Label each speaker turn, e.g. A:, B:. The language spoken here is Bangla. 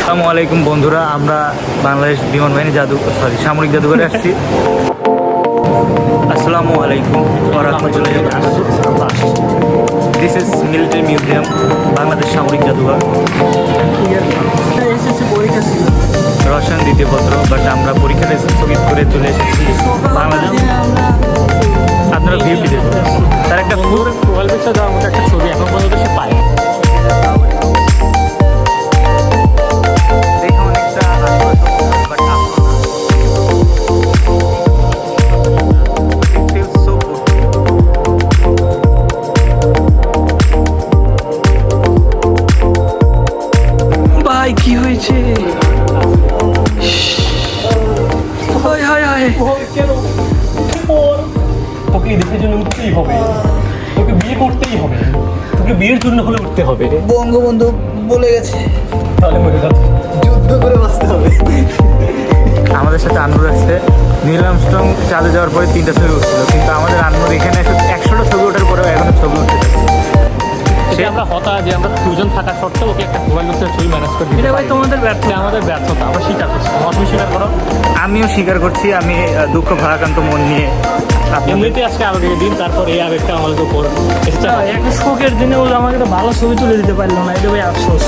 A: আসসালামু আলাইকুম বন্ধুরা, আমরা বাংলাদেশ বিমান বাহিনী সামরিক জাদুঘরে আসছি। আসসালামু আলাইকুম ওয়া রাহমাতুল্লাহি ওয়া বারাকাতুহু। This is military museum, Bangladesh সামরিক জাদুঘর। রসায়ন দ্বিতীয় পত্র, বাট আমরা পরীক্ষাটা স্থগিত করে চলে এসেছি বাংলাদেশ। আপনারা ভিউটি দেখুন, তার একটা ফুল
B: প্রোফাইল পিকচার দেওয়ার মতো একটা ছবি এখন পর্যন্ত সে পায়।
A: দেখে অনেকটা but it feels so good.
C: ভাই কি হয়েছে? হায় হায় হায়,
B: তোকে এই দেশের জন্য উঠতেই হবে, তোকে বিয়ে করতেই হবে, তোকে বিয়ের জন্য হলে উঠতে হবে।
C: বঙ্গবন্ধু বলে গেছে
B: তাহলে মরে যাচ্ছে,
C: যুদ্ধ করে বাঁচতে হবে।
A: আমাদের সাথে আনমোর আসছে। নীল আর্মস্ট্রং চালু যাওয়ার পরে 3টা ছবি উঠছিল, কিন্তু আমাদের আনমোর এখানে এসে 100টা ছবি ওঠার পরেও এখনো ছবি উঠতে থাকছে।
B: সে আমরা হতাশ যে আমরা দুজন থাকা সত্ত্বেও ওকে একটা প্রোফাইল পিকচার ছবি ম্যানেজ করে দিতে
C: এটা ভাই
B: পারি।
C: তোমাদের ব্যর্থ।
B: এটা আমাদের ব্যর্থতা, আমরা স্বীকার করছি। তুমি স্বীকার করো।
A: আমিও স্বীকার করছি, আমি দুঃখ ভারাক্রান্ত মন নিয়ে
B: এমনিতে আজকে আবেগের দিন, তারপর এই আবেগটা আমাদের উপর এসেছে।
C: একটা শোকের দিনে ওরা আমাকে একটা ভালো ছবি তুলে দিতে পারলো না, এটা ভাই আফসোস।